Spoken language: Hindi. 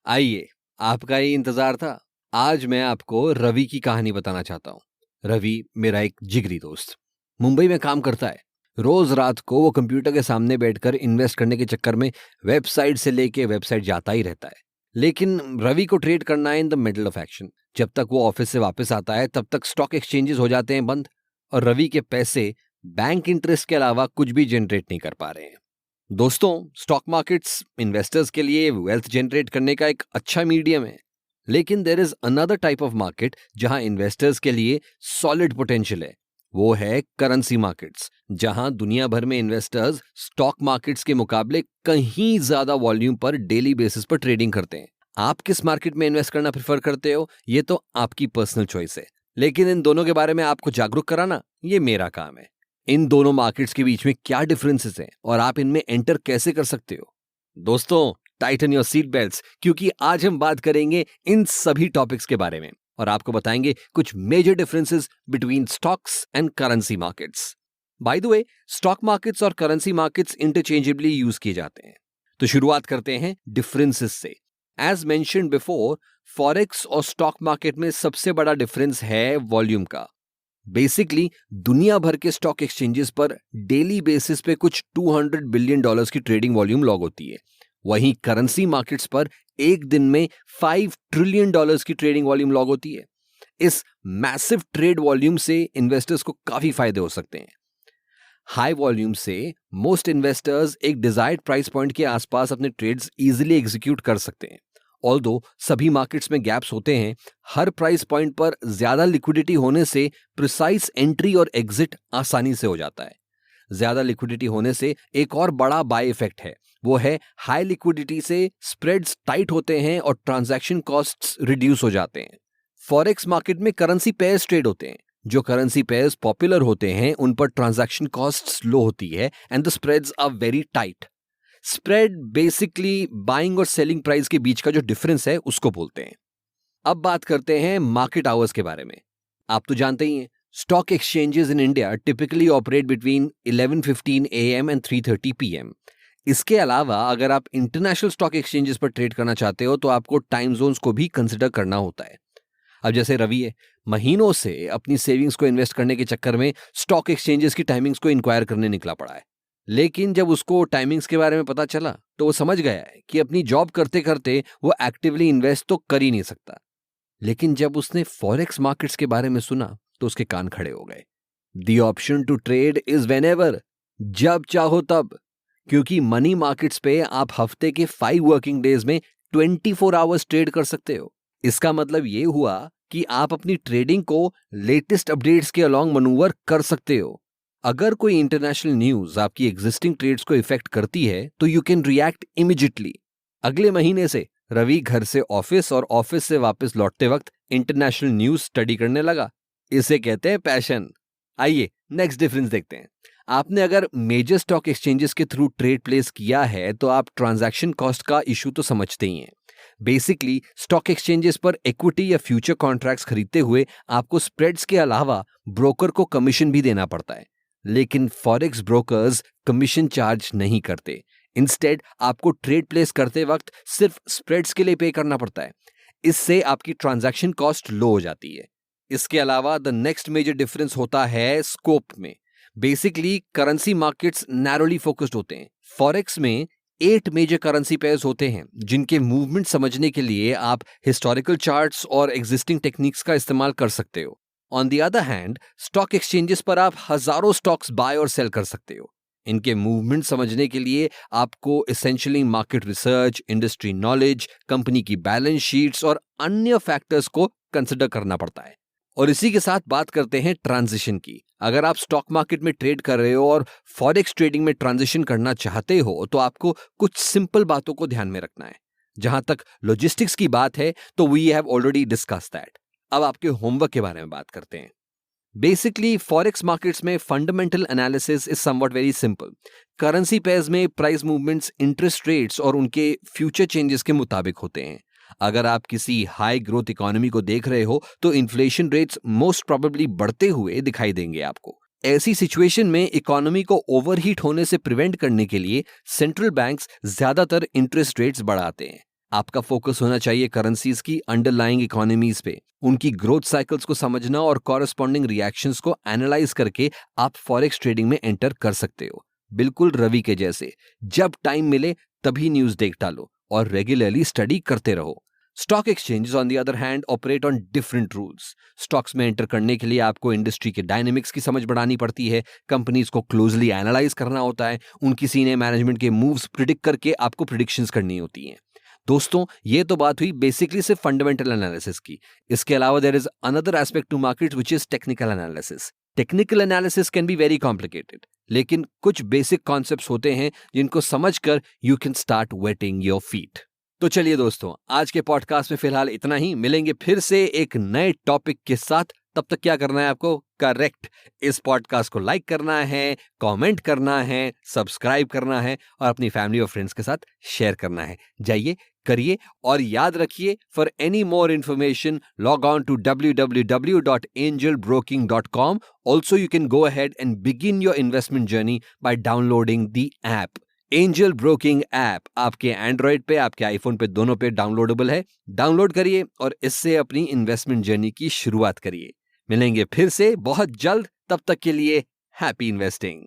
आइए, आपका ही इंतजार था। आज मैं आपको रवि की कहानी बताना चाहता हूँ। रवि मेरा एक जिगरी दोस्त मुंबई में काम करता है। रोज रात को वो कंप्यूटर के सामने बैठकर इन्वेस्ट करने के चक्कर में वेबसाइट से लेके वेबसाइट जाता ही रहता है। लेकिन रवि को ट्रेड करना है in the middle of action. जब तक वो ऑफिस से वापस आता है तब तक स्टॉक एक्सचेंजेस हो जाते हैं बंद, और रवि के पैसे बैंक इंटरेस्ट के अलावा कुछ भी जनरेट नहीं कर पा रहे हैं। दोस्तों, स्टॉक मार्केट्स इन्वेस्टर्स के लिए वेल्थ जनरेट करने का एक अच्छा मीडियम है, लेकिन there is another type of market जहां इन्वेस्टर्स के लिए सॉलिड पोटेंशियल है। वो है करेंसी मार्केट्स, जहां दुनिया भर में इन्वेस्टर्स स्टॉक मार्केट्स के मुकाबले कहीं ज्यादा वॉल्यूम पर डेली बेसिस पर ट्रेडिंग करते हैं। आप किस मार्केट में इन्वेस्ट करना प्रेफर करते हो, ये तो आपकी पर्सनल चॉइस है, लेकिन इन दोनों के बारे में आपको जागरूक कराना ये मेरा काम है। इन दोनों मार्केट्स के बीच में क्या डिफरेंसेस हैं और आप इनमें एंटर कैसे कर सकते हो। दोस्तों, टाइटन योर सीट बेल्ट्स, क्योंकि आज हम बात करेंगे इन सभी टॉपिक्स के बारे में और आपको बताएंगे कुछ major differences between stocks and currency markets. By the way, stock markets और करेंसी मार्केट्स इंटरचेंजेबली यूज किए जाते हैं। तो शुरुआत करते हैं डिफरेंसेस से। एज मेंशन्ड बिफोर, फॉरेक्स और स्टॉक मार्केट में सबसे बड़ा डिफरेंस है वॉल्यूम का। बेसिकली दुनिया भर के स्टॉक एक्सचेंजेस पर डेली बेसिस पे कुछ $200 बिलियन की ट्रेडिंग वॉल्यूम लॉग होती है। वहीं करेंसी मार्केट्स पर एक दिन में $5 ट्रिलियन की ट्रेडिंग वॉल्यूम लॉग होती है। इस मैसिव ट्रेड वॉल्यूम से इन्वेस्टर्स को काफी फायदे हो सकते हैं। हाई वॉल्यूम से मोस्ट इन्वेस्टर्स एक डिजायर्ड प्राइस पॉइंट के आसपास अपने ट्रेड्स इजीली एग्जीक्यूट कर सकते हैं। ऑल्दो सभी मार्केट्स में गैप्स होते हैं, हर प्राइस पॉइंट पर ज्यादा लिक्विडिटी होने से प्रिसाइज एंट्री और एग्जिट आसानी से हो जाता है। ज्यादा लिक्विडिटी होने से एक और बड़ा बाय इफेक्ट है, वो है हाई लिक्विडिटी से स्प्रेड्स टाइट होते हैं और ट्रांजैक्शन कॉस्ट्स रिड्यूस हो जाते हैं। फॉरेक्स मार्केट में करेंसी पेयर्स ट्रेड होते हैं। जो करेंसी पेयर्स पॉपुलर होते हैं उन पर ट्रांजैक्शन कॉस्ट्स लो होती है and the spreads are very tight. Spread basically buying और सेलिंग प्राइस के बीच का जो डिफरेंस है उसको बोलते हैं। अब बात करते हैं मार्केट आवर्स के बारे में। आप तो जानते ही हैं, stock exchanges in India typically operate between 11:15 AM and 3:30 PM। इसके अलावा अगर आप इंटरनेशनल स्टॉक एक्सचेंजेस पर ट्रेड करना चाहते हो तो आपको टाइम जोन्स को भी कंसिडर करना होता है। अब जैसे रवि है, महीनों से अपनी सेविंग्स को इन्वेस्ट करने के चक्कर में स्टॉक एक्सचेंजेस की टाइमिंग्स को इंक्वायर करने निकला पड़ा है। लेकिन जब उसको टाइमिंग्स के बारे में पता चला तो वो समझ गया है कि अपनी जॉब करते करते वो एक्टिवली इन्वेस्ट तो कर ही नहीं सकता। लेकिन जब उसने फॉरेक्स मार्केट्स के बारे में सुना तो उसके कान खड़े हो गए। The option to trade is whenever, जब चाहो तब, क्योंकि मनी मार्केट्स पे आप हफ्ते के 5 वर्किंग डेज में 24 आवर्स ट्रेड कर सकते हो। इसका मतलब ये हुआ कि आप अपनी ट्रेडिंग को लेटेस्ट अपडेट्स के अलॉन्ग मनूवर कर सकते हो। अगर कोई इंटरनेशनल न्यूज आपकी एग्जिस्टिंग ट्रेड्स को इफेक्ट करती है तो यू कैन रिएक्ट इमीडिएटली। अगले महीने से रवि घर से ऑफिस और ऑफिस से वापस लौटते वक्त इंटरनेशनल न्यूज स्टडी करने लगा। इसे कहते हैं पैशन। आइए नेक्स्ट डिफरेंस देखते हैं। आपने अगर मेजर स्टॉक एक्सचेंजेस के थ्रू ट्रेड प्लेस किया है तो आप ट्रांजैक्शन कॉस्ट का इशू तो समझते ही हैं। बेसिकली स्टॉक एक्सचेंजेस पर इक्विटी या फ्यूचर कॉन्ट्रैक्ट्स खरीदते हुए आपको स्प्रेड्स के अलावा ब्रोकर को कमीशन भी देना पड़ता है। लेकिन फॉरेक्स ब्रोकर्स कमीशन चार्ज नहीं करते। इंस्टेड आपको ट्रेड प्लेस करते वक्त सिर्फ स्प्रेड्स के लिए पे करना पड़ता है। इससे आपकी ट्रांजैक्शन कॉस्ट लो हो जाती है। इसके अलावा द नेक्स्ट मेजर डिफरेंस होता है स्कोप में। Basically currency markets narrowly focused होते हैं। फॉरेक्स में 8 मेजर करेंसी पेयर्स होते हैं जिनके मूवमेंट समझने के लिए आप हिस्टोरिकल चार्ट्स और एग्जिस्टिंग टेक्निक्स का इस्तेमाल कर सकते हो। On the other hand, stock exchanges पर आप हजारों स्टॉक्स बाय और सेल कर सकते हो। इनके मूवमेंट समझने के लिए आपको essentially market research, industry knowledge, company की बैलेंस शीट्स और अन्य फैक्टर्स को कंसिडर करना पड़ता है। और इसी के साथ बात करते हैं ट्रांजिशन की। अगर आप स्टॉक मार्केट में ट्रेड कर रहे हो और फॉरेक्स ट्रेडिंग में ट्रांजिशन करना चाहते हो तो आपको कुछ सिंपल बातों को ध्यान में रखना है। जहां तक लॉजिस्टिक्स की बात है तो we have already discussed that. अब आपके होमवर्क के बारे में बात करते हैं। बेसिकली फॉरेक्स मार्केट्स में fundamental analysis is something very simple. Currency pairs में प्राइस मूवमेंट्स इंटरेस्ट रेट्स और उनके फ्यूचर चेंजेस के मुताबिक होते हैं। अगर आप किसी हाई ग्रोथ इकोनॉमी को देख रहे हो तो इन्फ्लेशन रेट्स मोस्ट प्रोबेबली बढ़ते हुए दिखाई देंगे आपको। ऐसी सिचुएशन में इकोनॉमी को ओवरहीट होने से प्रिवेंट करने के लिए सेंट्रल बैंक्स ज्यादातर इंटरेस्ट रेट्स बढ़ाते हैं। आपका फोकस होना चाहिए करेंसीज की अंडरलाइंग इकोनॉमीज पे, उनकी ग्रोथ साइकिल्स को समझना और कॉरेस्पॉन्डिंग रिएक्शंस को एनालाइज करके आप फॉरेक्स ट्रेडिंग में एंटर कर सकते हो। बिल्कुल रवि के जैसे जब टाइम मिले तभी न्यूज देख डालो और रेगुलरली स्टडी करते रहो। Stock exchanges on the other hand operate on different rules. Stocks में एंटर करने के लिए आपको इंडस्ट्री के डायनेमिक्स की समझ बढ़ानी पड़ती है, कंपनीज को क्लोजली एनालाइज करना होता है, उनकी सीनियर मैनेजमेंट के मूव्स प्रिडिक्ट करके आपको प्रिडिक्शंस करनी होती हैं। दोस्तों, ये तो बात हुई बेसिकली सिर्फ फंडामेंटल एनालिसिस की। इसके अलावा there is another aspect to market which is technical analysis. Technical analysis can be very complicated, लेकिन कुछ बेसिक कॉन्सेप्ट्स होते हैं जिनको समझकर you can start wetting your feet. तो चलिए दोस्तों, आज के पॉडकास्ट में फिलहाल इतना ही। मिलेंगे फिर से एक नए टॉपिक के साथ। तब तक क्या करना है आपको? करेक्ट, इस पॉडकास्ट को लाइक करना है, कमेंट करना है, सब्सक्राइब करना है और अपनी फैमिली और फ्रेंड्स के साथ शेयर करना है। जाइए, करिए और याद रखिए, for any more information log on to www.angelbroking.com. Also, you can go ahead and begin your investment journey by downloading the app. Angel broking app आपके एंड्रॉइड पे, आपके आईफोन पे, दोनों पे डाउनलोडेबल है। डाउनलोड करिए और इससे अपनी इन्वेस्टमेंट जर्नी की शुरुआत करिए। मिलेंगे फिर से बहुत जल्द, तब तक के लिए हैप्पी इन्वेस्टिंग।